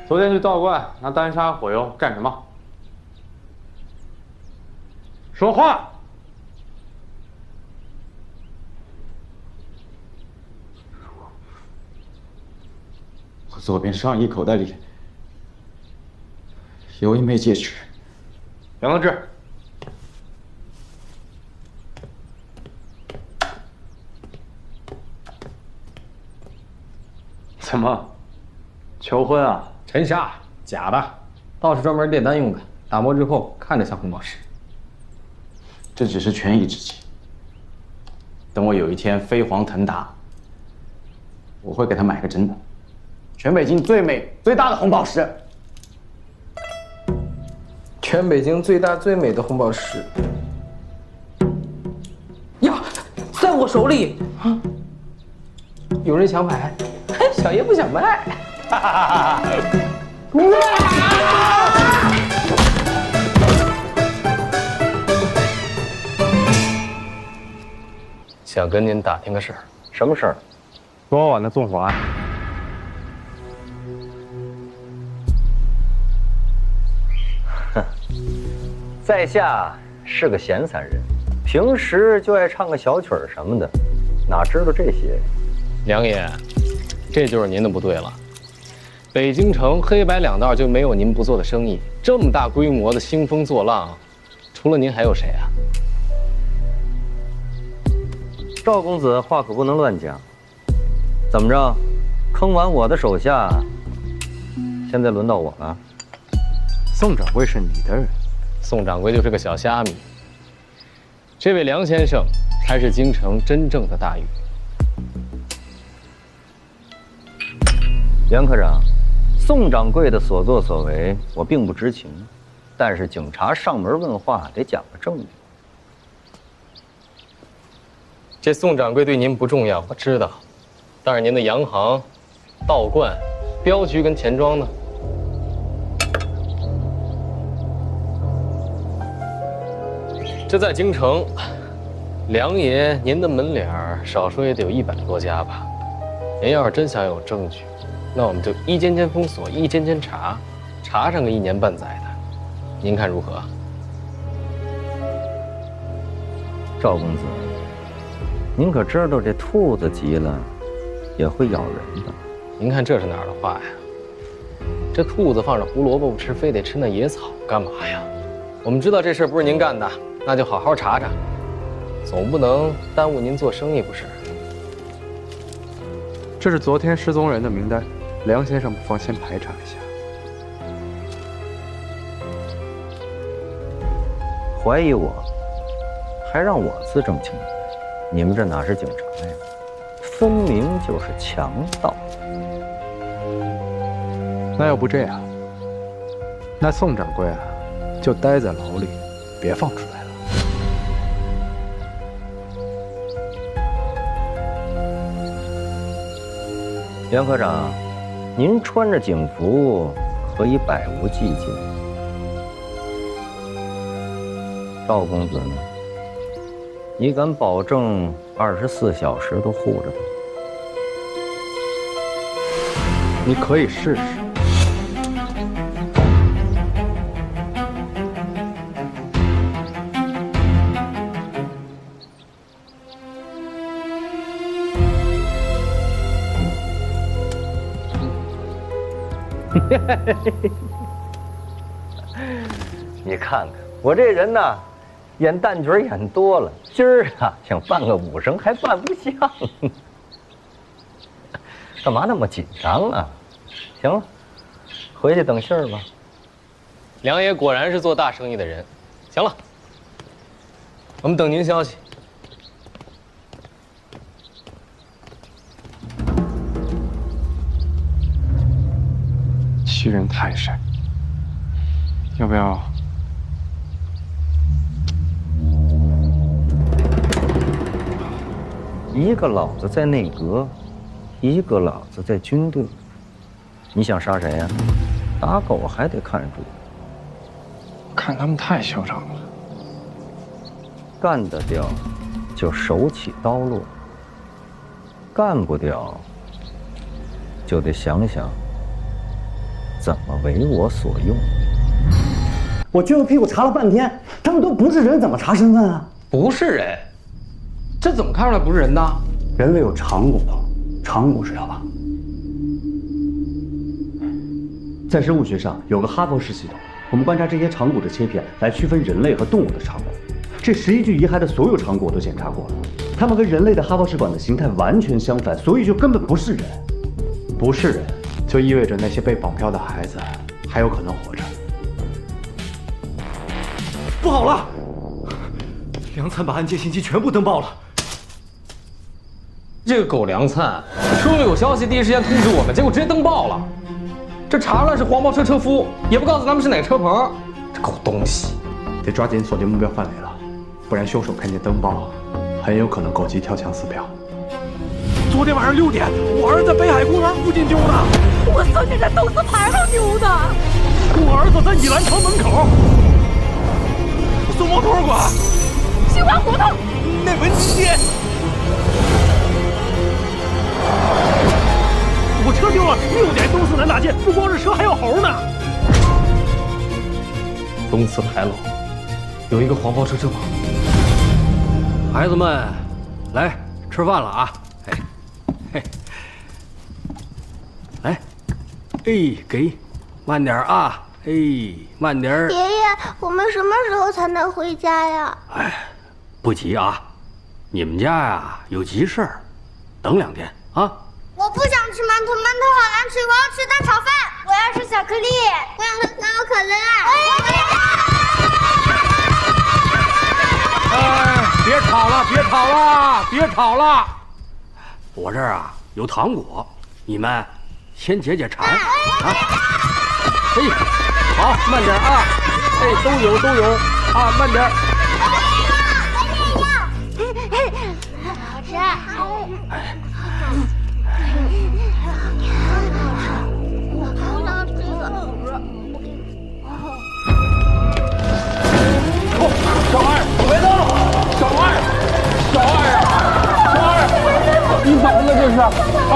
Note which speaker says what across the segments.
Speaker 1: 昨天去道观拿丹砂火油干什么？说话！
Speaker 2: 我左边上衣口袋里有一枚戒指。
Speaker 1: 梁德志，怎么？求婚啊？
Speaker 3: 沉沙，假的，道士专门炼丹用的，打磨之后看着像红宝石。
Speaker 2: 这只是权宜之计。等我有一天飞黄腾达，我会给他买个真的，全北京最美最大的红宝石。
Speaker 3: 全北京最大最美的红宝石呀，在我手里！有人想买，小爷不想卖。哈哈哈！想跟您打听个事儿。什么事儿？
Speaker 1: 昨晚的纵火案。
Speaker 4: 在下是个闲散人，平时就爱唱个小曲儿什么的，哪知道这些？
Speaker 3: 梁爷，这就是您的不对了。北京城黑白两道就没有您不做的生意，这么大规模的兴风作浪，除了您还有谁啊？
Speaker 4: 赵公子话可不能乱讲。怎么着，坑完我的手下，现在轮到我了。
Speaker 1: 宋掌柜是你的人。
Speaker 3: 宋掌柜就是个小虾米，这位梁先生才是京城真正的大禹。
Speaker 4: 梁科长，宋掌柜的所作所为我并不知情，但是警察上门问话得讲个证据。
Speaker 3: 这宋掌柜对您不重要，我知道，但是您的洋行、道观、镖局跟钱庄呢？这在京城，梁爷您的门脸儿少说也得有100多家吧。您要是真想有证据，那我们就一间间封锁，一间间查，查上个1年半载的，您看如何？
Speaker 4: 赵公子，您可知道这兔子急了也会咬人的？
Speaker 3: 您看这是哪儿的话呀？这兔子放着胡萝卜不吃，非得吃那野草干嘛呀？我们知道这事不是您干的，那就好好查查，总不能耽误您做生意不是？
Speaker 1: 这是昨天失踪人的名单，梁先生不妨先排查一下。
Speaker 4: 怀疑我，还让我字正腔圆？你们这哪是警察呀？分明就是强盗。
Speaker 1: 那要不这样，那宋掌柜啊，就待在牢里，别放出来了。
Speaker 4: 梁科长，您穿着警服可以百无忌惮。赵公子呢？你敢保证24小时都护着他？
Speaker 1: 你可以试试。
Speaker 4: 你看看我这人呐，演旦角演多了，今儿啊想扮个武生还扮不像，干嘛那么紧张啊？行了，回去等信儿吧。
Speaker 3: 梁爷果然是做大生意的人。行了，我们等您消息。
Speaker 1: 欺人太甚，要不要？
Speaker 4: 一个老子在内阁，一个老子在军队，你想杀谁呀？打狗还得看主。
Speaker 1: 看他们太嚣张了。
Speaker 4: 干得掉，就手起刀落；干不掉，就得想想怎么为我所用？
Speaker 5: 我撅个屁股查了半天，他们都不是人，怎么查身份啊？
Speaker 3: 不是人，这怎么看出来不是人呢？
Speaker 5: 人类有长骨头，长骨知道吧？在生物学上有个哈佛式系统，我们观察这些长骨的切片来区分人类和动物的长骨。这11具遗骸的所有长骨我都检查过了，它们跟人类的哈佛氏管的形态完全相反，所以就根本不是人。
Speaker 1: 不是人，就意味着那些被绑票的孩子还有可能活着。
Speaker 5: 不好了，梁灿把案件信息全部登报了。
Speaker 3: 这个狗梁灿说有消息第一时间通知我们，结果直接登报了。这查出来是黄包车车夫，也不告诉咱们是哪个车棚，这狗东西！
Speaker 1: 得抓紧锁定目标范围了，不然凶手看见登报，很有可能狗急跳墙撕票。
Speaker 5: 昨天晚上6点，我儿子在北海公园附近丢的，
Speaker 6: 我孙女在东四牌坊丢的，
Speaker 5: 我儿子在倚兰城门口，松毛托馆，
Speaker 6: 西瓜胡同，
Speaker 5: 那文津街。我车丢了，6点东四南大街，不光是车，还有猴呢。
Speaker 3: 东四牌楼有一个黄包车车棚。
Speaker 7: 孩子们，来吃饭了啊！哎，来，哎，给，慢点啊！哎，慢点。
Speaker 8: 爷爷，我们什么时候才能回家呀？
Speaker 7: 哎，不急啊，你们家呀有急事儿，等2天啊。
Speaker 8: 我不想吃馒头，馒头好难吃，我要吃蛋炒饭。我要吃巧克力，我想喝可口可乐。
Speaker 7: 哎，别吵了，别吵了，别吵了！我这儿啊有糖果，你们先解解馋啊！哎，好，慢点啊！哎，都有啊，慢点。
Speaker 8: 好吃。
Speaker 7: 哎。
Speaker 9: 小二，别动！小二，你怎么了这是？啊！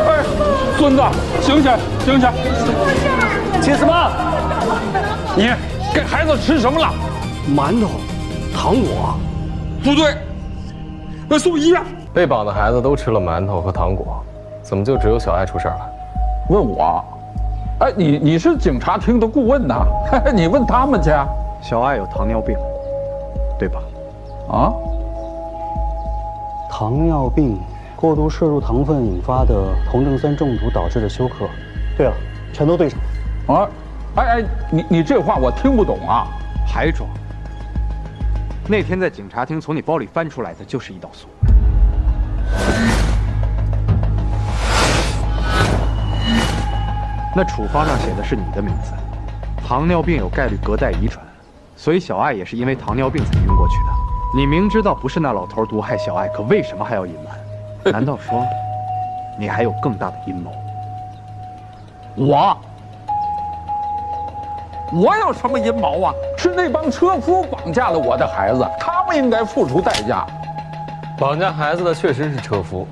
Speaker 9: 哎，孙子，醒醒！
Speaker 5: 亲什么？
Speaker 9: 你给孩子吃什么了？
Speaker 7: 馒头、糖果。
Speaker 9: 不对，要送医院。
Speaker 3: 被绑的孩子都吃了馒头和糖果，怎么就只有小爱出事了？
Speaker 9: 问我？哎，你是警察厅的顾问呐？你问他们去。
Speaker 1: 小爱有糖尿病，对吧？
Speaker 9: 啊？
Speaker 5: 糖尿病过度摄入糖分引发的酮症酸中毒导致的休克。对了，全都对上。
Speaker 9: 啊？哎，你这话我听不懂啊！
Speaker 1: 还装？那天在警察厅从你包里翻出来的就是胰岛素。那处方上写的是你的名字，糖尿病有概率隔代遗传，所以小爱也是因为糖尿病才晕过去的。你明知道不是那老头毒害小爱，可为什么还要隐瞒？难道说你还有更大的阴谋？
Speaker 9: 我有什么阴谋啊？是那帮车夫绑架了我的孩子，他们应该付出代价。
Speaker 3: 绑架孩子的确实是车夫。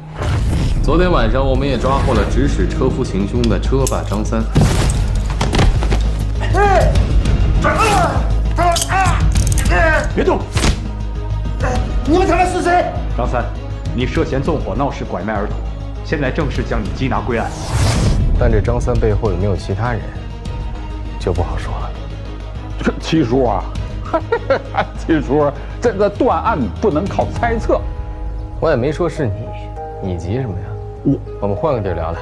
Speaker 3: 昨天晚上我们也抓获了指使车夫行凶的车霸张三。
Speaker 5: 别动！你们他妈是谁？
Speaker 1: 张三，你涉嫌纵火闹事拐卖儿童，现在正式将你缉拿归案。
Speaker 3: 但这张三背后有没有其他人，就不好说了。
Speaker 9: 七叔啊，七叔，这个断案不能靠猜测。
Speaker 3: 我也没说是你，你急什么呀？我们换个地儿聊聊。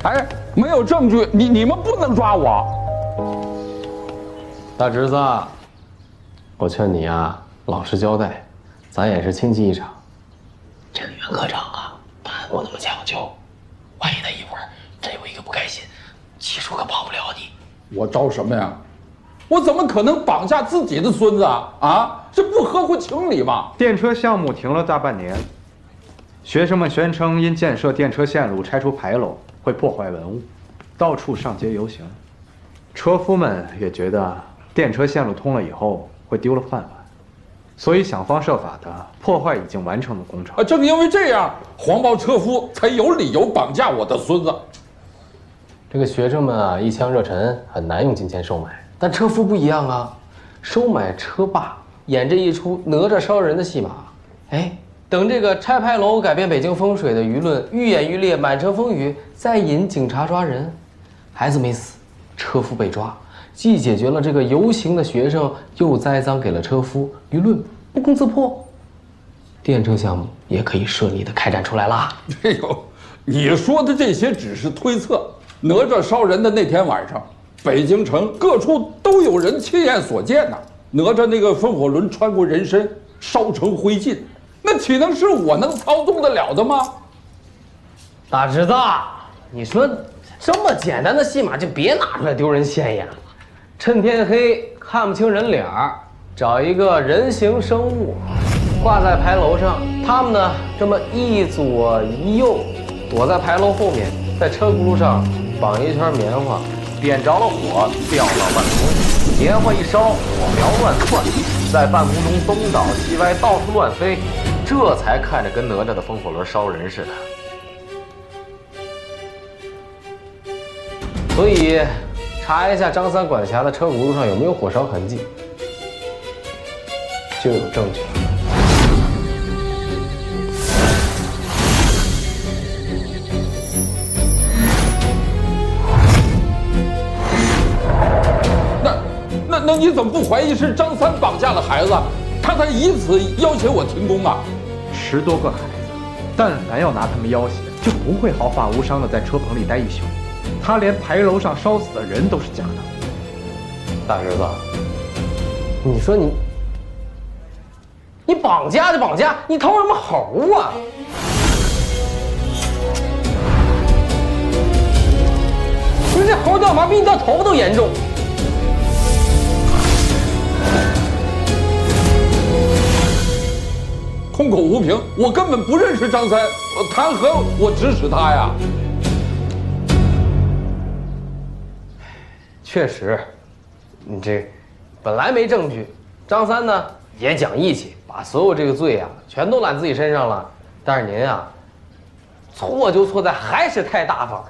Speaker 9: 哎，没有证据，你们不能抓我。
Speaker 3: 大侄子，我劝你呀，老实交代，咱也是亲戚一场。
Speaker 10: 这个袁科长啊，办案不那么讲究，万一他一会儿真有一个不开心，七叔可帮不了你。
Speaker 9: 我招什么呀？我怎么可能绑架自己的孙子啊？啊，这不合乎情理吗？
Speaker 1: 电车项目停了大半年，学生们宣称因建设电车线路拆除牌楼会破坏文物，到处上街游行。车夫们也觉得电车线路通了以后会丢了饭碗，所以想方设法的破坏已经完成的工程。
Speaker 9: 正因为这样，黄包车夫才有理由绑架我的孙子。
Speaker 3: 这个学生们啊，一腔热忱，很难用金钱收买。但车夫不一样啊，收买车霸，演这一出哪吒烧人的戏码。哎，等这个拆牌楼改变北京风水的舆论愈演愈烈，满城风雨，再引警察抓人，孩子没死，车夫被抓，既解决了这个游行的学生，又栽赃给了车夫，舆论不攻自破，电车项目也可以顺利的开展出来啦。
Speaker 9: 哎呦，你说的这些只是推测。哪吒烧人的那天晚上，北京城各处都有人亲眼所见呐。哪吒那个风火轮穿过人身，烧成灰烬，那岂能是我能操纵得了的吗？
Speaker 3: 大侄子，你说这么简单的戏码就别拿出来丢人现眼了。趁天黑看不清人脸儿，找一个人形生物挂在牌楼上，他们呢这么一左一右躲在牌楼后面，在车轱辘上绑一圈棉花，点着了火，掉到半空，棉花一烧，火苗乱窜，在半空中东倒西歪，到处乱飞，这才看着跟哪吒的风火轮烧人似的。所以，查一下张三管辖的车轱辘上有没有火烧痕迹，就有证据了。
Speaker 9: 那你怎么不怀疑是张三绑架了孩子？他才以此要挟我停工啊
Speaker 1: ！10多个孩子，但凡要拿他们要挟，就不会毫发无伤的在车棚里待一宿。他连牌楼上烧死的人都是假的。
Speaker 3: 大侄子，你说你绑架就绑架，你偷什么猴啊？你说这猴掉毛比你掉头发都严重。
Speaker 9: 空口无凭，我根本不认识张三，谈何我指使他呀？
Speaker 3: 确实，你这本来没证据，张三呢也讲义气，把所有这个罪啊全都揽自己身上了。但是您啊，错就错在还是太大方。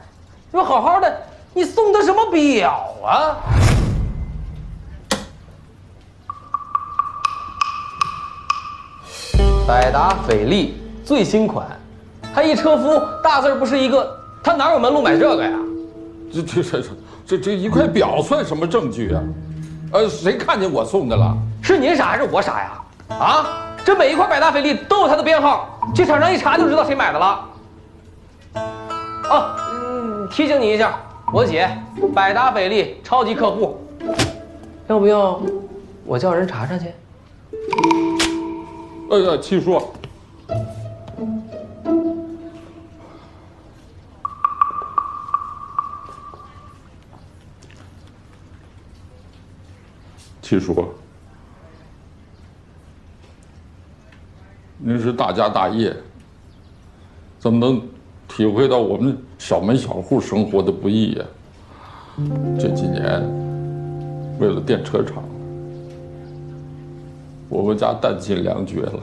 Speaker 3: 你说好好的，你送的什么表啊？百达翡丽最新款，还一车夫，大字不是一个，他哪有门路买这个呀？
Speaker 9: 这一块表算什么证据啊？谁看见我送的了？
Speaker 3: 是您傻还是我傻呀？啊，这每一块百达翡丽都有它的编号，去厂商一查就知道谁买的了。哦，提醒你一下，我姐百达翡丽超级客户，要不要我叫人查查去？
Speaker 9: 七叔，七叔，您是大家大业，怎么能体会到我们小门小户生活的不易呀？这几年，为了电车厂，我们家弹尽粮绝了，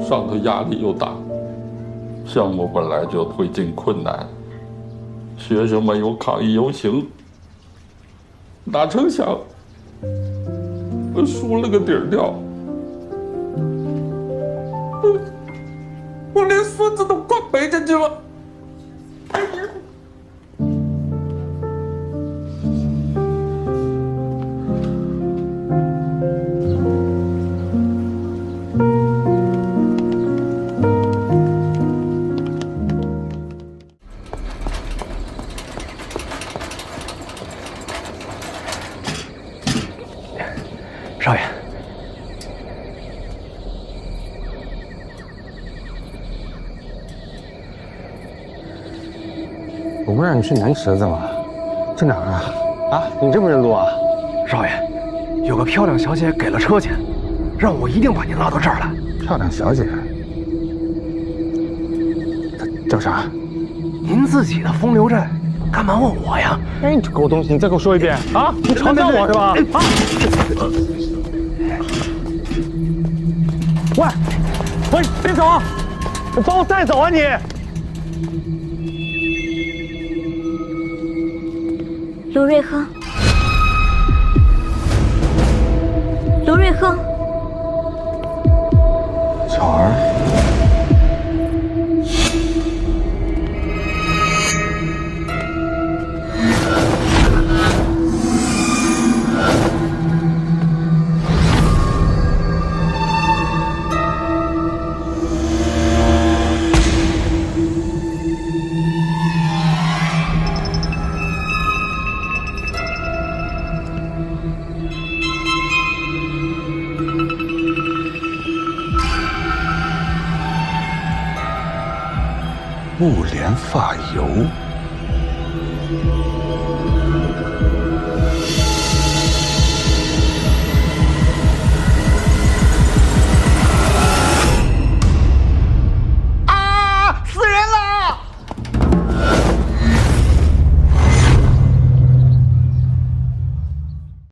Speaker 9: 上头压力又大，项目本来就推进困难，学生们有抗议游行，哪成想我输了个底儿掉，我连孙子都快赔进去了。
Speaker 10: 少爷，
Speaker 11: 我不让你去南池子吗？去哪儿啊？啊，你这么认路啊？
Speaker 10: 少爷，有个漂亮小姐给了车钱，让我一定把您拉到这儿来。
Speaker 11: 漂亮小姐？她叫啥？
Speaker 10: 您自己的风流债，干嘛问我呀？
Speaker 11: 哎，你这狗东西，你再给我说一遍啊！你嘲笑我是吧？啊！喂，别走啊！你帮我带走啊你！
Speaker 8: 卢瑞亨，卢瑞亨，
Speaker 11: 巧儿，
Speaker 12: 木莲发油。